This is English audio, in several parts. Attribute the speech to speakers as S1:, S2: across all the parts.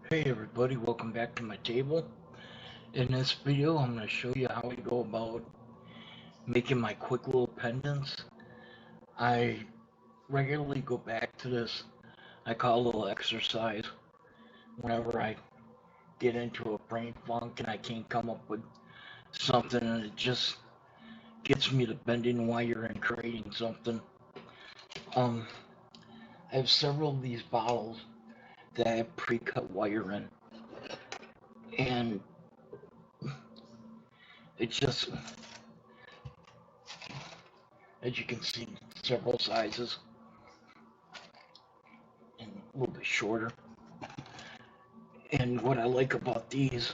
S1: Hey everybody, welcome back to my table. In this video, I'm going to show you how I go about making my quick little pendants. I regularly go back to this, I call it a little exercise, whenever I get into a brain funk and I can't come up with something and it just gets me to bending wire and creating something. Um, I have several of these bottles that I have pre-cut wire in, and it's just, as you can see, several sizes and a little bit shorter. And what I like about these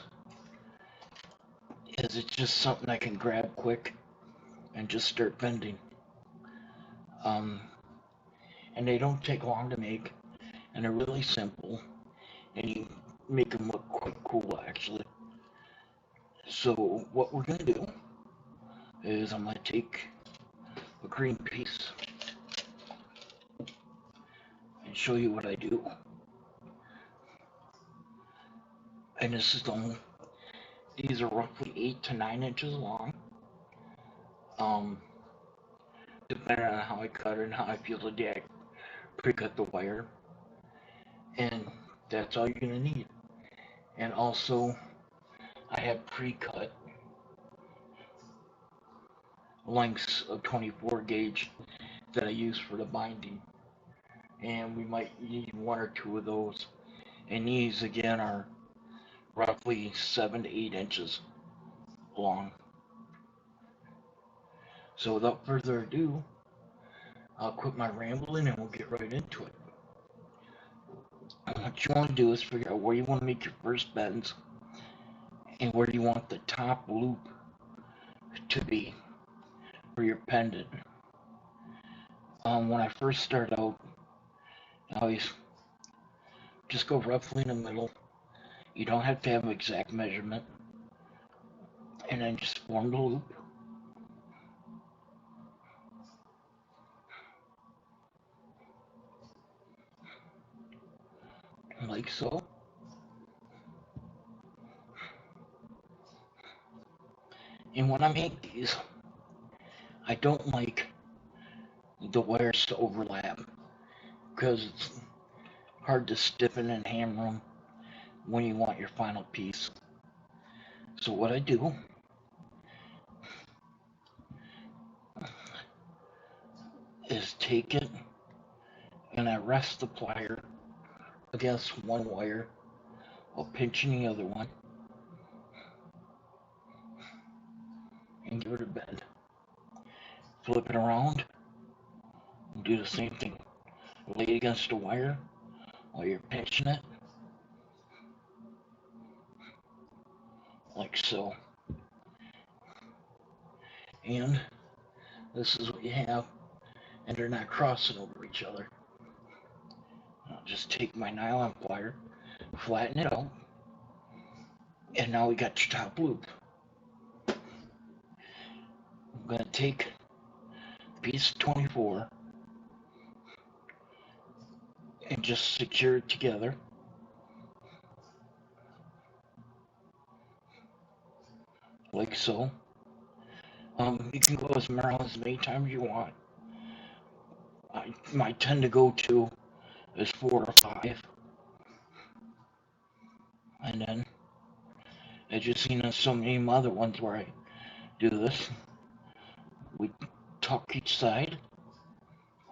S1: is it's just something I can grab quick and just start bending. Um, and they don't take long to make, and they're really simple, and you make them look quite cool actually. So what we're gonna do is I'm gonna take a green piece and show you what I do. And this is only, these are roughly 8 to 9 inches long. Um, Depending on how I cut it and how I feel today, I pre-cut the wire, and that's all you're gonna need. And also, I have pre-cut lengths of 24 gauge that I use for the binding, and we might need one or two of those. And these again are roughly 7 to 8 inches long. So without further ado, I'll quit my rambling and we'll get right into it. And what you want to do is figure out where you want to make your first bends and where you want the top loop to be for your pendant. When I first start out, I always just go roughly in the middle. You don't have to have an exact measurement. And then just form the loop like so. And when I make these, I don't like the wires to overlap because it's hard to stiffen and hammer them when you want your final piece. So what I do is take it and I rest the plier against one wire while pinching the other one and give it a bend. Flip it around and do the same thing. Lay it against the wire while you're pinching it like so. And this is what you have, and they're not crossing over each other. I'll just take my nylon plier, flatten it out, and now we got your top loop. I'm going to take piece 24 and just secure it together like so. You can go as many times you want. I might tend to go to is 4 or 5, and then as you've seen in so many other ones where I do this, we tuck each side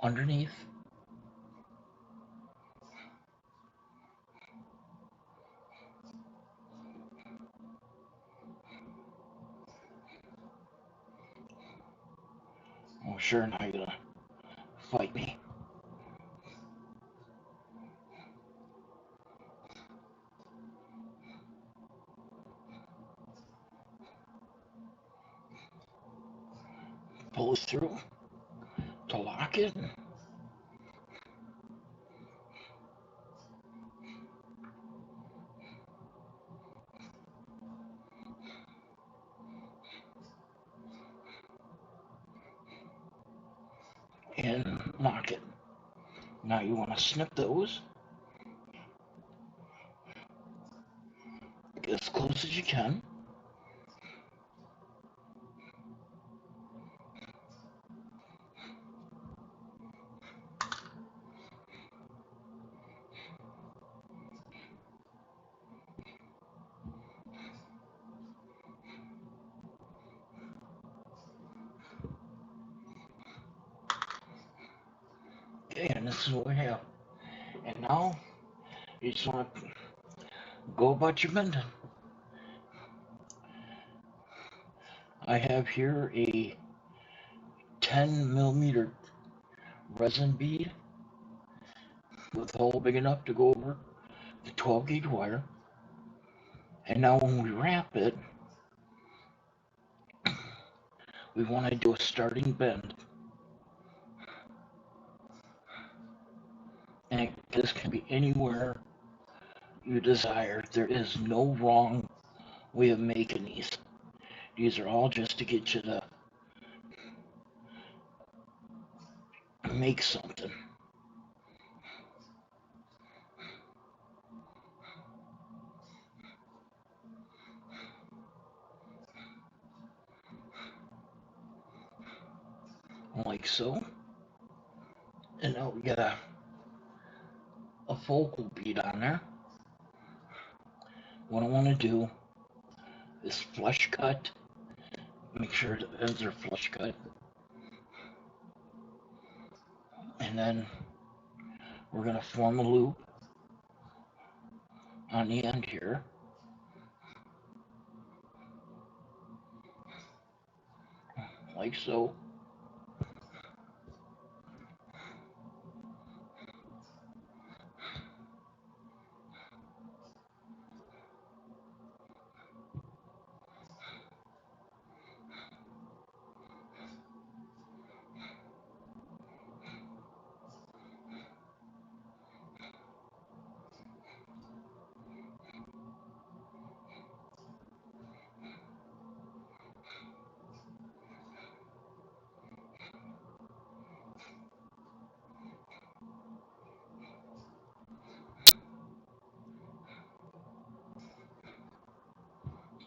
S1: underneath. Oh sure, now you're gonna fight me. Pull this through to lock it. And lock it. Now you want to snip those as close as you can. Okay, and this is what we have. And now you just want to go about your bending. I have here a 10 millimeter resin bead with a hole big enough to go over the 12 gauge wire. And now when we wrap it, we want to do a starting bend. And this can be anywhere you desire. There is no wrong way of making these. These are all just to get you to make something. Like so. And now we got a focal bead on there. What I want to do is flush cut. Make sure the ends are flush cut. And then we're going to form a loop on the end here. Like so.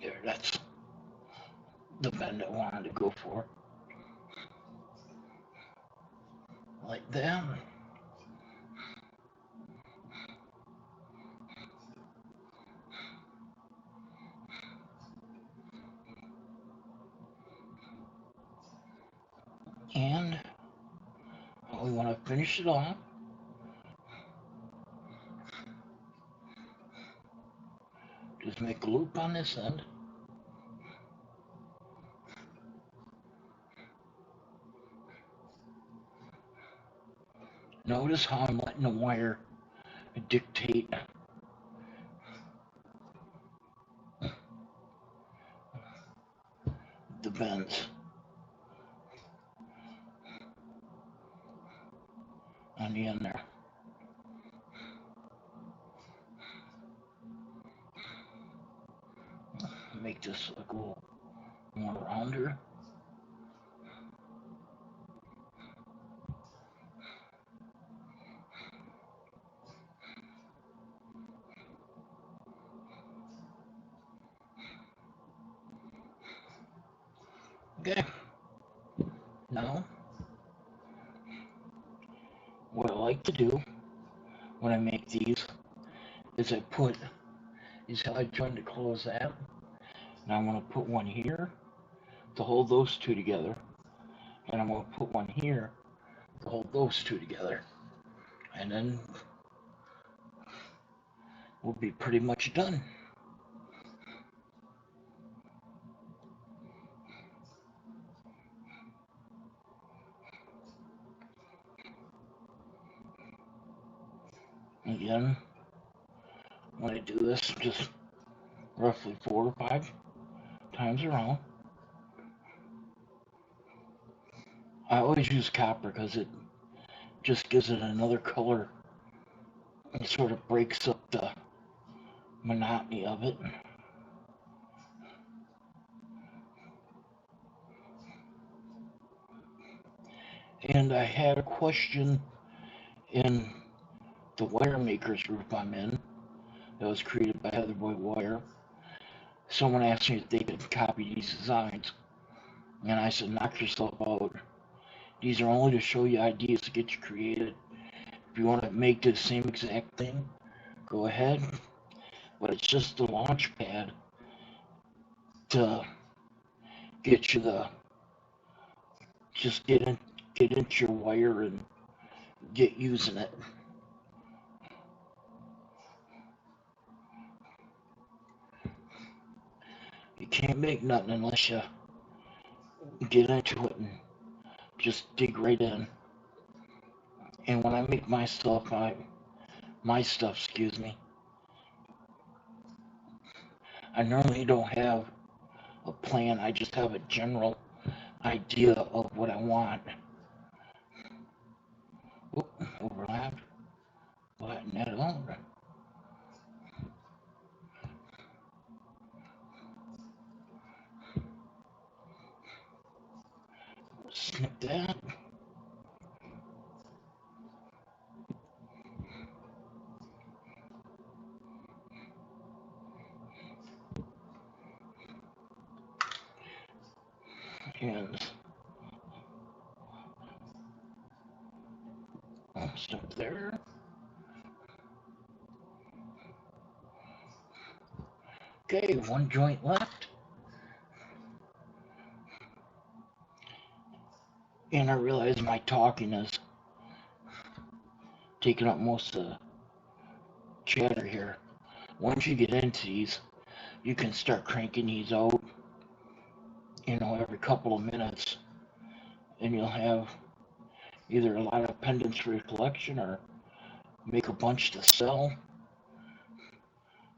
S1: There, that's the bend I wanted to go for. Like that. And we want to finish it off. Just make a loop on this end. Notice how I'm letting the wire dictate the bends on the end there. Make this look a little more rounder. Okay. Now, what I like to do when I make these is I put these side joint to close that. Now I'm going to put one here to hold those two together. And I'm going to put one here to hold those two together. And then we'll be pretty much done. Again, when I do this, just roughly 4 or 5 times around. I always use copper because it just gives it another color and sort of breaks up the monotony of it. And I had a question in the wire makers group I'm in that was created by Heather Boy Wire. someone asked me if they could copy these designs, and I said, knock yourself out. These are only to show you ideas to get you created. If you want to make the same exact thing, go ahead. But it's just the launch pad to get you the, just get into your wire and get using it. You can't make nothing unless you get into it and just dig right in. And when I make my stuff, excuse me, I normally don't have a plan. I just have a general idea of what I want. Oop, overlap, flatten that out. Snip that. And snip there. Okay, one joint left. And I realize my talking is taking up most of the chatter here. Once you get into these, you can start cranking these out, every couple of minutes. And you'll have either a lot of pendants for your collection or make a bunch to sell.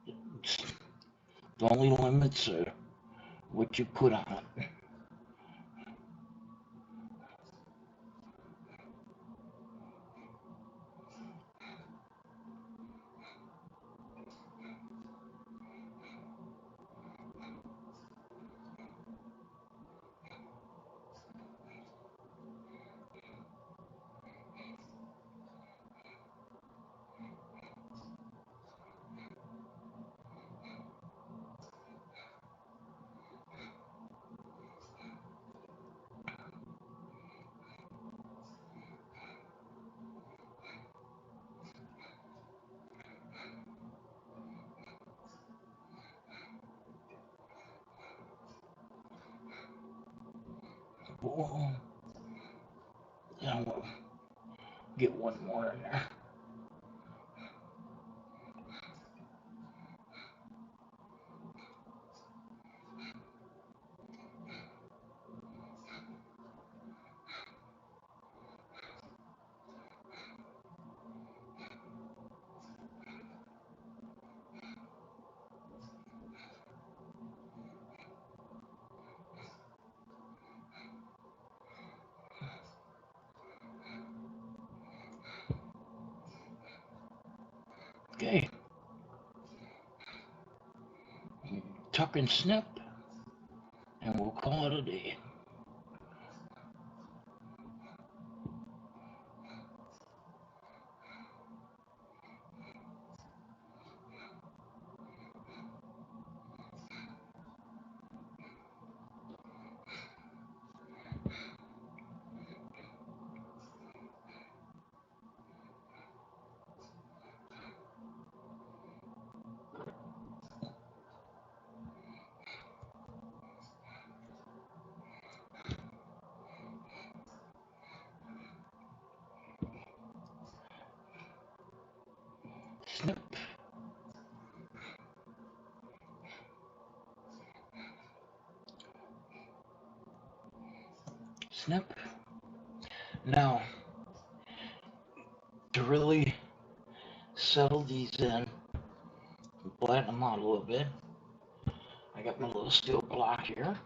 S1: It's, the only limits are what you put on it. Whoa. Then we'll get one more in there. Okay. Tuck and snip, and we'll call it a day. Snip. Snip. Now, to really settle these in, flatten them out a little bit, I got my little steel block here,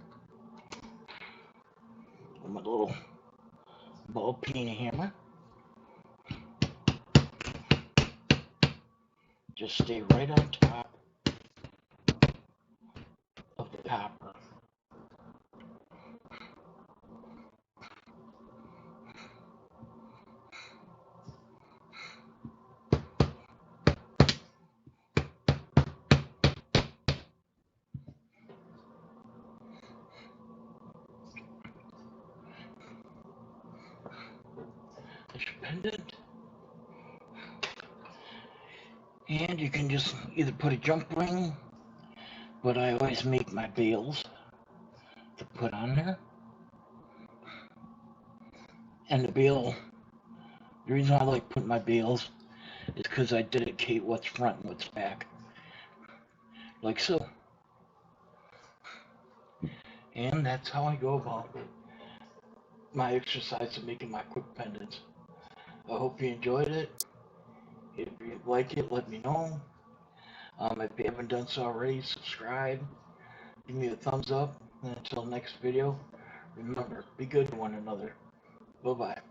S1: with my little ball peen hammer. Just stay right on top of the copper. pendant. And you can just either put a jump ring, but I always make my veils to put on there. And the veil, the reason I like putting my veils is because I dedicate what's front and what's back. Like so. And that's how I go about my exercise of making my quick pendants. I hope you enjoyed it. If you like it, let me know. If you haven't done so already, subscribe. Give me a thumbs up. And until next video, remember, be good to one another. Bye-bye.